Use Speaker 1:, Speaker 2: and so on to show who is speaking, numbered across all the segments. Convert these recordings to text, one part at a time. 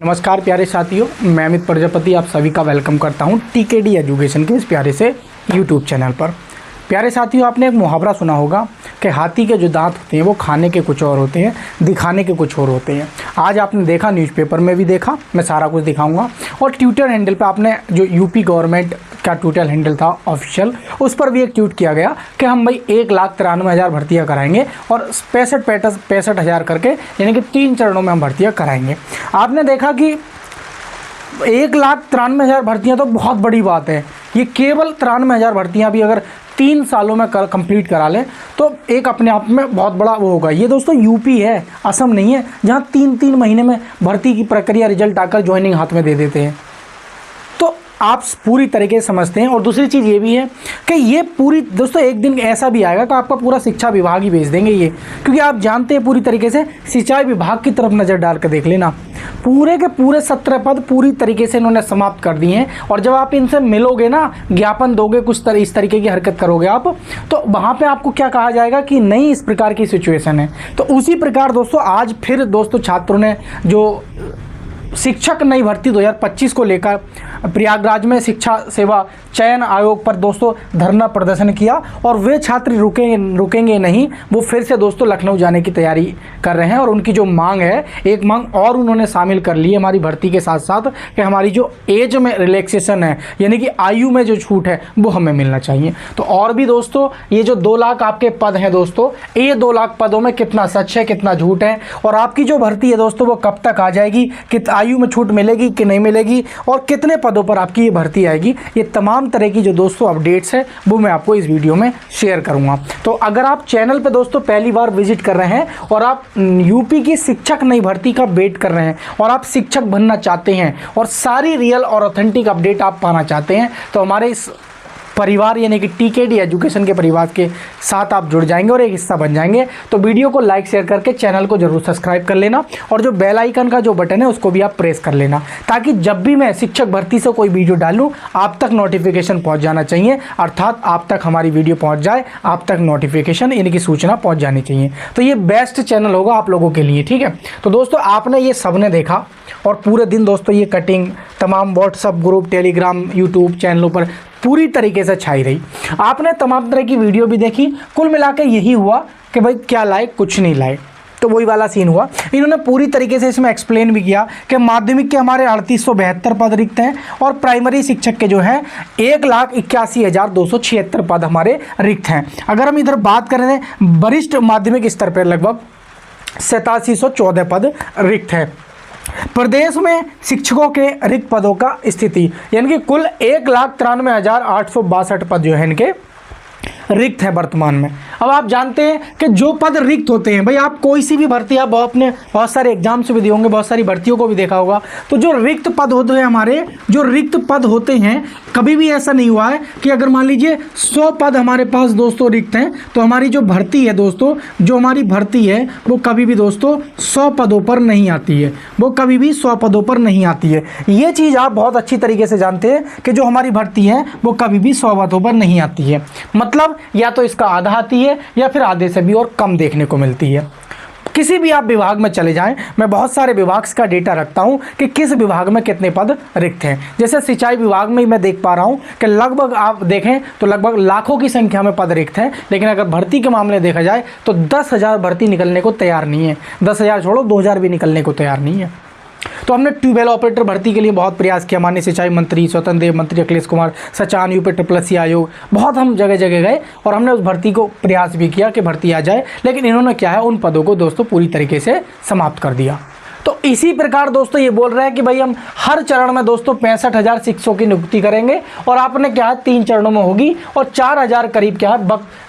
Speaker 1: नमस्कार प्यारे साथियों, मैं अमित प्रजापति आप सभी का वेलकम करता हूं टीकेडी एजुकेशन के इस प्यारे से यूट्यूब चैनल पर। प्यारे साथियों, आपने एक मुहावरा सुना होगा कि हाथी के जो दांत होते हैं वो खाने के कुछ और होते हैं, दिखाने के कुछ और होते हैं। आज आपने देखा, न्यूज़पेपर में भी देखा, मैं सारा कुछ दिखाऊंगा। और ट्विटर हैंडल पे आपने जो यूपी गवर्नमेंट का ट्विटर हैंडल था ऑफिशियल, उस पर भी एक ट्वीट किया गया कि हम भाई 1,93,000 भर्तियाँ कराएंगे और 65,000 करके, यानी कि 3 चरणों में हम भर्तियाँ कराएंगे। आपने देखा कि 1,93,000 भर्तियाँ तो बहुत बड़ी बात है। ये केवल 93,000 भर्तियाँ भी अगर 3 सालों में कंप्लीट करा लें तो एक अपने आप में बहुत बड़ा वो होगा। ये दोस्तों यूपी है, असम नहीं है, जहाँ 3-3 महीने में भर्ती की प्रक्रिया रिजल्ट आकर ज्वाइनिंग हाथ में दे देते हैं। तो आप पूरी तरीके से समझते हैं। और दूसरी चीज़ ये भी है कि ये पूरी दोस्तों एक दिन ऐसा भी आएगा कि आपका पूरा शिक्षा विभाग ही भेज देंगे ये, क्योंकि आप जानते हैं पूरी तरीके से सिंचाई विभाग की तरफ नज़र डाल कर देख लेना, पूरे के पूरे 17 पद पूरी तरीके से इन्होंने समाप्त कर दिए हैं। और जब आप इनसे मिलोगे ना, ज्ञापन दोगे, कुछ इस तरीके की हरकत करोगे आप, तो वहाँ पे आपको क्या कहा जाएगा कि नहीं, इस प्रकार की सिचुएशन है। तो उसी प्रकार दोस्तों आज फिर दोस्तों छात्रों ने जो शिक्षक नई भर्ती 2025 को लेकर प्रयागराज में शिक्षा सेवा चयन आयोग पर दोस्तों धरना प्रदर्शन किया। और वे छात्र रुकेंगे नहीं, वो फिर से दोस्तों लखनऊ जाने की तैयारी कर रहे हैं। और उनकी जो मांग है, एक मांग और उन्होंने शामिल कर ली है हमारी भर्ती के साथ साथ, कि हमारी जो एज में रिलैक्सेशन है, यानी कि आयु में जो छूट है वो हमें मिलना चाहिए। तो और भी दोस्तों ये जो 2 लाख आपके पद हैं दोस्तों, ये 2 लाख पदों में कितना सच है कितना झूठ है, और आपकी जो भर्ती है दोस्तों वो कब तक आ जाएगी, आयु में छूट मिलेगी कि नहीं मिलेगी, और कितने पदों पर आपकी ये भर्ती आएगी, ये तमाम तरह की जो दोस्तों अपडेट्स है वो मैं आपको इस वीडियो में शेयर करूंगा। तो अगर आप चैनल पे दोस्तों पहली बार विजिट कर रहे हैं और आप यूपी की शिक्षक नई भर्ती का वेट कर रहे हैं और आप शिक्षक बनना चाहते हैं और सारी रियल और ऑथेंटिक अपडेट आप पाना चाहते हैं, तो हमारे इस परिवार यानी कि टीकेडी एजुकेशन के परिवार के साथ आप जुड़ जाएंगे और एक हिस्सा बन जाएंगे। तो वीडियो को लाइक शेयर करके चैनल को जरूर सब्सक्राइब कर लेना, और जो बेल आइकन का जो बटन है उसको भी आप प्रेस कर लेना, ताकि जब भी मैं शिक्षक भर्ती से कोई वीडियो डालूं आप तक नोटिफिकेशन पहुंच जाना चाहिए, अर्थात आप तक हमारी वीडियो पहुंच जाए, आप तक नोटिफिकेशन यानी कि सूचना पहुँच जानी चाहिए। तो ये बेस्ट चैनल होगा आप लोगों के लिए, ठीक है। तो दोस्तों आपने ये सबने देखा, और पूरे दिन दोस्तों ये कटिंग तमाम व्हाट्सअप ग्रुप, टेलीग्राम, यूट्यूब चैनलों पर पूरी तरीके से छाई रही। आपने तमाम तरह की वीडियो भी देखी। कुल मिलाकर यही हुआ कि भाई क्या लाए, कुछ नहीं लाए, तो वही वाला सीन हुआ। इन्होंने पूरी तरीके से इसमें एक्सप्लेन भी किया कि माध्यमिक के हमारे 3872 पद रिक्त हैं, और प्राइमरी शिक्षक के जो हैं 1,81,276 पद हमारे रिक्त हैं। अगर हम इधर बात करें वरिष्ठ माध्यमिक स्तर पर लगभग 8714 पद रिक्त हैं। प्रदेश में शिक्षकों के रिक्त पदों का स्थिति, यानी कि कुल 1,93,862 पद जो है इनके रिक्त है वर्तमान में। अब आप जानते हैं कि जो पद रिक्त होते हैं, भाई आप कोई सी भी भर्ती, आप अपने बहुत सारे एग्जाम्स भी दिए होंगे, बहुत सारी भर्तियों को भी देखा होगा, तो जो रिक्त पद होते हैं हमारे, जो रिक्त पद होते हैं, कभी भी ऐसा नहीं हुआ है कि अगर मान लीजिए 100 पद हमारे पास दोस्तों रिक्त हैं, तो हमारी जो भर्ती है दोस्तों, जो हमारी भर्ती है वो कभी भी दोस्तों 100 पदों पर नहीं आती है, वो कभी भी 100 पदों पर नहीं आती है। ये चीज़ आप बहुत अच्छी तरीके से जानते हैं कि जो हमारी भर्ती है वो कभी भी 100 पदों पर नहीं आती है। मतलब या तो इसका आधा आती है या फिर आधे से भी और कम देखने को मिलती है। किसी भी आप विभाग में चले जाएं, मैं बहुत सारे विभाग का डेटा रखता हूं कि किस विभाग में कितने पद रिक्त हैं। जैसे सिंचाई विभाग में मैं देख पा रहा हूं कि लगभग आप देखें तो लगभग लाखों की संख्या में पद रिक्त हैं, लेकिन अगर भर्ती के मामले देखा जाए तो 10,000 भर्ती निकलने को तैयार नहीं है। 10,000 छोड़ो, 2,000 भी निकलने को तैयार नहीं है। तो हमने ट्यूबवेल ऑपरेटर भर्ती के लिए बहुत प्रयास किया। माननीय सिंचाई मंत्री स्वतंत्र देव मंत्री अखिलेश कुमार सचान, यूपी ट्रिपल आयोग, बहुत हम जगह जगह गए और हमने उस भर्ती को प्रयास भी किया कि भर्ती आ जाए, लेकिन इन्होंने क्या है, उन पदों को दोस्तों पूरी तरीके से समाप्त कर दिया। तो इसी प्रकार दोस्तों ये बोल रहे हैं कि भाई हम हर चरण में दोस्तों 65,000 शिक्षकों की नियुक्ति करेंगे, और आपने क्या है 3 चरणों में होगी, और 4,000 करीब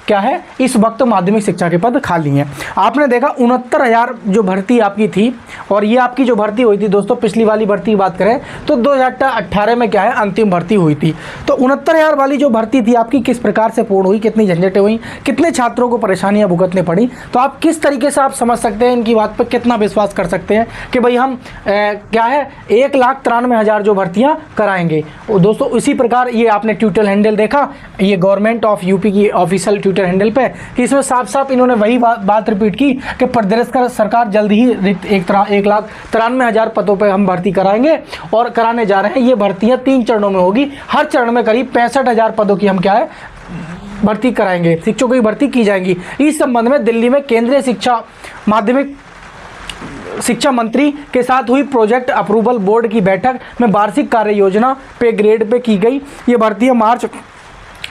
Speaker 1: क्या है इस वक्त माध्यमिक शिक्षा के पद खाली हैं। आपने देखा 69,000 जो भर्ती आपकी थी, और ये आपकी जो भर्ती हुई थी दोस्तों, पिछली वाली भर्ती की बात करें तो 2018 में क्या है अंतिम भर्ती हुई थी। तो 69,000 वाली जो भर्ती थी आपकी किस प्रकार से पूर्ण हुई, कितनी झंझटें हुई, कितने छात्रों को परेशानियां भुगतनी पड़ी, तो आप किस तरीके से आप समझ सकते हैं, इनकी बात पर कितना विश्वास कर सकते हैं कि भाई हम क्या है 1,93,000 जो भर्तियां कराएंगे। दोस्तों इसी प्रकार ये आपने ट्विटर हैंडल देखा, ये गवर्नमेंट ऑफ यूपी की ऑफिशियल ट्विटर हैंडल पे कि इसमें साफ साफ इन्होंने वही बात रिपीट की कि प्रदेश का सरकार जल्द ही 1,93,000 पदों पर हम भर्ती कराएंगे और कराने जा रहे हैं। ये भर्तियाँ 3 चरणों में होगी, हर चरण में करीब 65,000 पदों की हम क्या है भर्ती कराएंगे, शिक्षकों की भर्ती की जाएंगी। इस संबंध में दिल्ली में केंद्रीय माध्यमिक शिक्षा मंत्री के साथ हुई प्रोजेक्ट अप्रूवल बोर्ड की बैठक में वार्षिक कार्य योजना पे ग्रेड पे की गई ये भर्तियां मार्च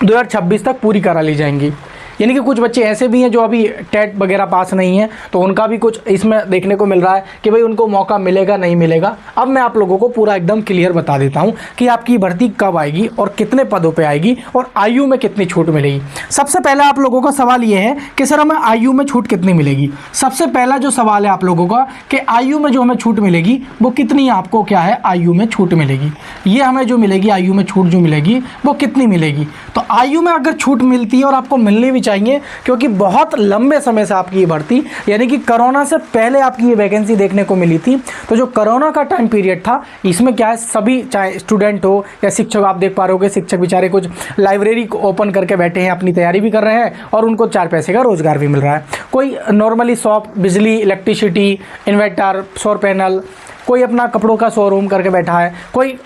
Speaker 1: 2026 तक पूरी करा ली जाएंगी। यानी कि कुछ बच्चे ऐसे भी हैं जो अभी टेट वगैरह पास नहीं है, तो उनका भी कुछ इसमें देखने को मिल रहा है कि भाई उनको मौका मिलेगा नहीं मिलेगा। अब मैं आप लोगों को पूरा एकदम क्लियर बता देता हूं कि आपकी भर्ती कब आएगी और कितने पदों पे आएगी और आयु में कितनी छूट मिलेगी। सबसे पहले आप लोगों का सवाल ये है कि सर हमें आयु में छूट कितनी मिलेगी। सबसे पहला जो सवाल है आप लोगों का कि आयु में जो हमें छूट मिलेगी वो कितनी आपको क्या है आयु में छूट मिलेगी। ये हमें जो मिलेगी आयु में छूट जो मिलेगी वो कितनी मिलेगी। तो आयु में अगर छूट मिलती है और आपको मिलनी भी चाहिए, क्योंकि बहुत लंबे समय से आपकी ये भर्ती यानी कि कोरोना से पहले आपकी ये वैकेंसी देखने को मिली थी। तो जो कोरोना का टाइम पीरियड था इसमें क्या है सभी चाहे स्टूडेंट हो या शिक्षक, आप देख पा रहे हो कि शिक्षक बेचारे कुछ लाइब्रेरी को ओपन करके बैठे हैं, अपनी तैयारी भी कर रहे हैं और उनको 4 पैसे का रोजगार भी मिल रहा है। कोई नॉर्मली शॉप, बिजली, इलेक्ट्रिसिटी, इन्वर्टर, सौर पैनल, कोई अपना कपड़ों का शोरूम करके बैठा है, कोई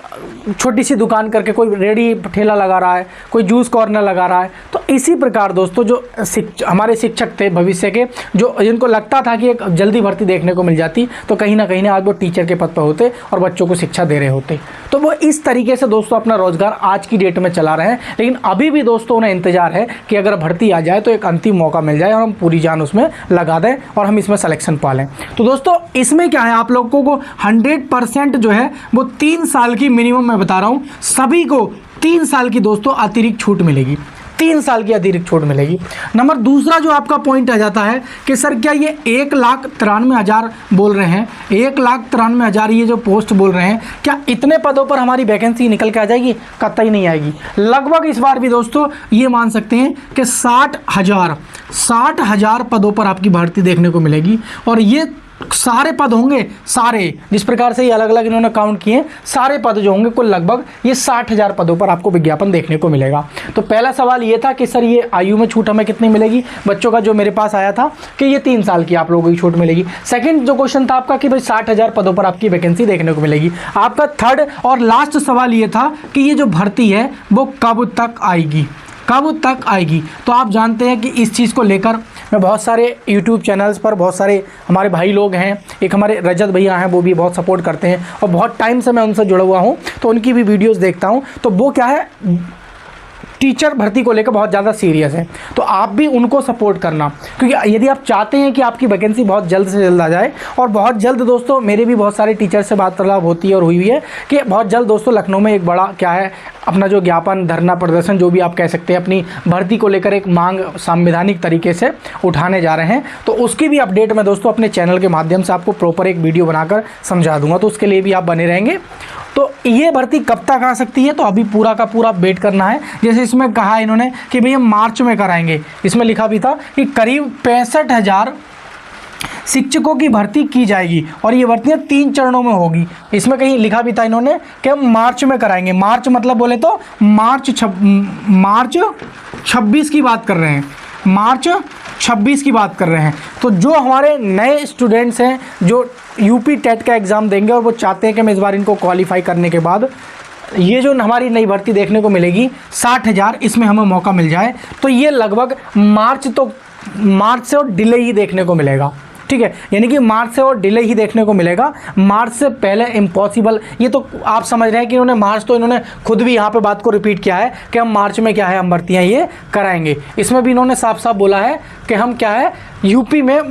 Speaker 1: छोटी सी दुकान करके कोई रेडी ठेला लगा रहा है, कोई जूस कॉर्नर लगा रहा है। तो इसी प्रकार दोस्तों जो हमारे शिक्षक थे भविष्य के, जो जिनको लगता था कि एक जल्दी भर्ती देखने को मिल जाती तो कहीं ना आज वो टीचर के पद पर होते और बच्चों को शिक्षा दे रहे होते। तो वो इस तरीके से दोस्तों अपना रोजगार आज की डेट में चला रहे हैं। लेकिन अभी भी दोस्तों उन्हें इंतजार है कि अगर भर्ती आ जाए तो एक अंतिम मौका मिल जाए और हम पूरी जान उसमें लगा दें और हम इसमें सिलेक्शन पा लें। तो दोस्तों इसमें क्या है आप लोगों को 100% जो है वो 3 साल की मिनिमम मैं बता रहा हूँ, सभी को 3 साल की दोस्तों अतिरिक्त छूट मिलेगी, 3 साल की अतिरिक्त छूट मिलेगी। नंबर दूसरा जो आपका पॉइंट आ जाता है कि सर क्या ये 1,93,000 बोल रहे हैं, 1,93,000 ये जो पोस्ट बोल रहे हैं, क्या इतने पदों पर हमारी वैकेंसी निकल के आ जाएगी? कतई नहीं आएगी। लगभग इस बार भी दोस्तों ये मान सकते हैं कि 60,000 पदों पर आपकी भर्ती देखने को मिलेगी। और ये सारे पद होंगे, सारे जिस प्रकार से ये अलग अलग इन्होंने काउंट किए, सारे पद जो होंगे कुल लगभग ये 60,000 पदों पर आपको विज्ञापन देखने को मिलेगा। तो पहला सवाल ये था कि सर ये आयु में छूट हमें कितनी मिलेगी। बच्चों का जो मेरे पास आया था कि ये 3 साल की आप लोगों की छूट मिलेगी। सेकंड जो क्वेश्चन था आपका कि भाई 60,000 पदों पर आपकी वैकेंसी देखने को मिलेगी। आपका थर्ड और लास्ट सवाल ये था कि ये जो भर्ती है वो कब तक आएगी, कब तक आएगी। तो आप जानते हैं कि इस चीज़ को लेकर मैं बहुत सारे YouTube चैनल्स पर बहुत सारे हमारे भाई लोग हैं, एक हमारे रजत भैया हैं वो भी बहुत सपोर्ट करते हैं और बहुत टाइम से मैं उनसे जुड़ा हुआ हूं, तो उनकी भी वीडियोस देखता हूं। तो वो क्या है टीचर भर्ती को लेकर बहुत ज़्यादा सीरियस है। तो आप भी उनको सपोर्ट करना, क्योंकि यदि आप चाहते हैं कि आपकी वैकेंसी बहुत जल्द से जल्द आ जाए। और बहुत जल्द दोस्तों मेरे भी बहुत सारे टीचर से वार्तालाप होती है और हुई है कि बहुत जल्द दोस्तों लखनऊ में एक बड़ा क्या है अपना जो ज्ञापन, धरना, प्रदर्शन जो भी आप कह सकते हैं, अपनी भर्ती को लेकर एक मांग संवैधानिक तरीके से उठाने जा रहे हैं। तो उसकी भी अपडेट मैं दोस्तों अपने चैनल के माध्यम से आपको प्रॉपर एक वीडियो बनाकर समझा दूंगा, तो उसके लिए भी आप बने रहेंगे। तो ये भर्ती कब तक आ सकती है, तो अभी पूरा का पूरा वेट करना है। जैसे इसमें कहा इन्होंने कि भैया मार्च में कराएंगे, इसमें लिखा भी था कि करीब 65,000 शिक्षकों की भर्ती की जाएगी और ये भर्तियां 3 चरणों में होगी। इसमें कहीं लिखा भी था इन्होंने कि हम मार्च में कराएंगे। मार्च मतलब बोले तो मार्च 26 की बात कर रहे हैं, मार्च 26 की बात कर रहे हैं। तो जो हमारे नए स्टूडेंट्स हैं जो यूपी टेट का एग्ज़ाम देंगे और वो चाहते हैं कि हम इस बार इनको क्वालिफाई करने के बाद ये जो हमारी नई भर्ती देखने को मिलेगी 60,000, इसमें हमें मौका मिल जाए, तो ये लगभग मार्च से और डिले ही देखने को मिलेगा। ठीक है, यानी कि मार्च से और डिले ही देखने को मिलेगा, मार्च से पहले इम्पॉसिबल। ये तो आप समझ रहे हैं कि इन्होंने मार्च, तो इन्होंने खुद भी यहाँ पे बात को रिपीट किया है कि हम मार्च में क्या है हम भर्तियाँ ये कराएंगे। इसमें भी इन्होंने साफ साफ बोला है कि हम क्या है यूपी में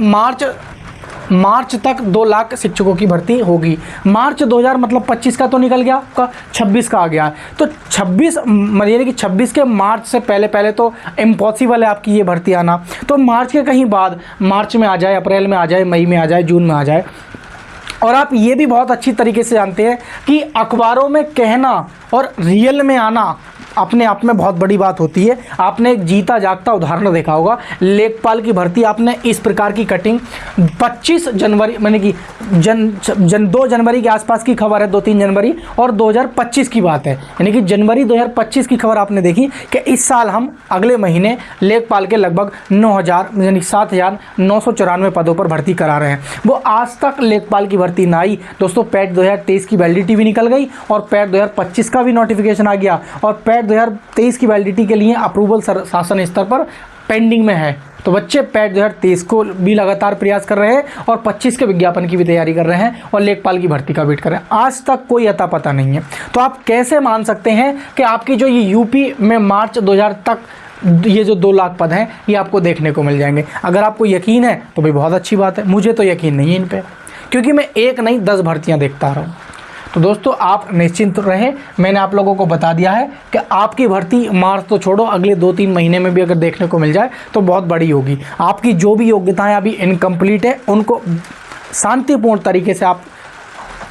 Speaker 1: मार्च तक 2 लाख शिक्षकों की भर्ती होगी। मार्च 2000 मतलब 25 का तो निकल गया, आपका 26 का आ गया। तो 26 यानी कि 26 के मार्च से पहले तो इम्पॉसिबल है आपकी ये भर्ती आना। तो मार्च के कहीं बाद, मार्च में आ जाए, अप्रैल में आ जाए, मई में आ जाए, जून में आ जाए। और आप ये भी बहुत अच्छी तरीके से जानते हैं कि अखबारों में कहना और रियल में आना अपने आप में बहुत बड़ी बात होती है। आपने एक जीता जागता उदाहरण देखा होगा, लेखपाल की भर्ती आपने इस प्रकार की कटिंग 25 जनवरी माने कि 2 जनवरी के आसपास की खबर है, 2-3 जनवरी और 2025 की बात है, यानी कि जनवरी 2025 की खबर आपने देखी कि इस साल हम अगले महीने लेखपाल के लगभग 9000 यानी 7994 पदों पर भर्ती करा रहे हैं। वो आज तक लेखपाल की भर्ती ना आई दोस्तों। पैट 2023 की वैलिडिटी भी निकल गई और पैट 2025 का भी नोटिफिकेशन आ गया और पैट 2023 की वैलिडिटी के लिए अप्रूवल शासन स्तर पर पेंडिंग में है। तो बच्चे पैट 2023 को भी लगातार प्रयास कर रहे हैं और 25 के विज्ञापन की भी तैयारी कर रहे हैं और लेखपाल की भर्ती का वेट कर रहे हैं। आज तक कोई अता पता नहीं है। तो आप कैसे मान सकते हैं कि आपकी जो ये यूपी में मार्च 2000 तक ये जो 2 लाख पद हैं ये आपको देखने को मिल जाएंगे? अगर आपको यकीन है तो भाई बहुत अच्छी बात है। मुझे तो यकीन नहीं है इन पर, क्योंकि मैं एक नहीं 10 भर्तियाँ देखता रहा हूँ। तो दोस्तों आप निश्चिंत रहें, मैंने आप लोगों को बता दिया है कि आपकी भर्ती मार्च तो छोड़ो, अगले 2-3 महीने में भी अगर देखने को मिल जाए तो बहुत बड़ी होगी। आपकी जो भी योग्यताएं अभी इनकम्प्लीट है उनको शांतिपूर्ण तरीके से आप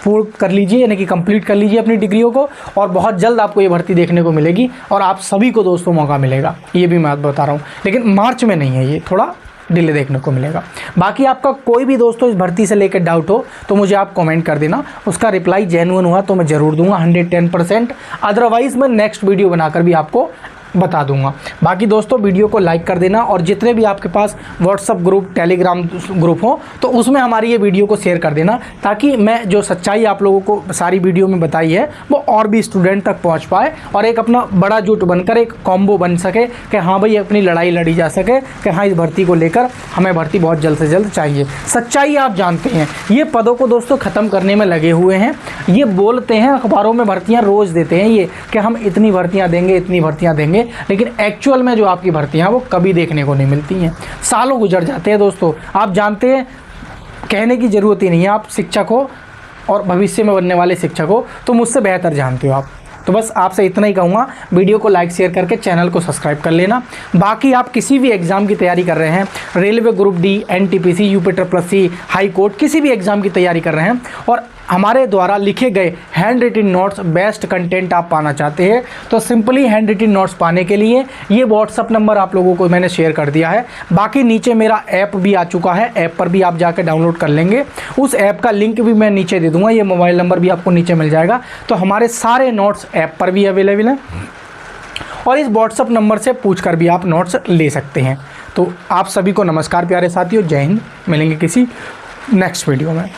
Speaker 1: पूर्ण कर लीजिए, यानी कि कंप्लीट कर लीजिए अपनी डिग्रियों को, और बहुत जल्द आपको ये भर्ती देखने को मिलेगी और आप सभी को दोस्तों मौका मिलेगा। ये भी मैं बता रहा हूँ, लेकिन मार्च में नहीं है, ये थोड़ा डिले देखने को मिलेगा। बाकी आपका कोई भी दोस्तों इस भर्ती से लेकर डाउट हो तो मुझे आप कमेंट कर देना, उसका रिप्लाई जेन्युइन हुआ तो मैं ज़रूर दूंगा 110%। अदरवाइज़ मैं नेक्स्ट वीडियो बनाकर भी आपको बता दूंगा। बाकी दोस्तों वीडियो को लाइक कर देना और जितने भी आपके पास व्हाट्सअप ग्रुप, टेलीग्राम ग्रुप हो तो उसमें हमारी ये वीडियो को शेयर कर देना, ताकि मैं जो सच्चाई आप लोगों को सारी वीडियो में बताई है वो और भी स्टूडेंट तक पहुंच पाए और एक अपना बड़ा जुट बनकर एक कॉम्बो बन सके कि हाँ भाई अपनी लड़ाई लड़ी जा सके कि हाँ इस भर्ती को लेकर हमें भर्ती बहुत जल्द से जल्द चाहिए। सच्चाई आप जानते हैं, ये पदों को दोस्तों ख़त्म करने में लगे हुए हैं। ये बोलते हैं अखबारों में भर्तियाँ रोज़ देते हैं ये कि हम इतनी भर्तियाँ देंगे, इतनी भर्तियाँ देंगे, लेकिन एक्चुअल में जो आपकी भर्तियां वो कभी देखने को नहीं मिलती हैं। सालों गुजर जाते हैं दोस्तों। आप जानते हैं, कहने की ज़रूरत ही नहीं है, आप शिक्षक हो और भविष्य में बनने वाले शिक्षक हो तो मुझसे बेहतर जानते हो आप। तो बस आपसे इतना ही कहूँगा, वीडियो को लाइक शेयर करके चैनल को सब्सक्राइब कर लेना। बाकी आप किसी भी एग्ज़ाम की तैयारी कर रहे हैं, railway group D, NTPC, UPSSC, high court, किसी भी एग्ज़ाम की तैयारी कर रहे हैं और हमारे द्वारा लिखे गए hand written notes, best content आप पाना चाहते हैं तो सिंपली हैंड रिटन नोट्स पाने के लिए ये व्हाट्सअप नंबर आप लोगों को मैंने शेयर कर दिया है। बाकी नीचे मेरा ऐप भी आ चुका है, ऐप पर भी आप जाकर डाउनलोड कर लेंगे। उस ऐप का लिंक भी मैं नीचे दे दूँगा, ये मोबाइल नंबर भी आपको नीचे मिल जाएगा। तो हमारे सारे नोट्स ऐप पर भी अवेलेबल हैं और इस व्हाट्सअप नंबर से पूछकर भी आप नोट्स ले सकते हैं। तो आप सभी को नमस्कार प्यारे साथियों, जय हिंद। मिलेंगे किसी नेक्स्ट वीडियो में।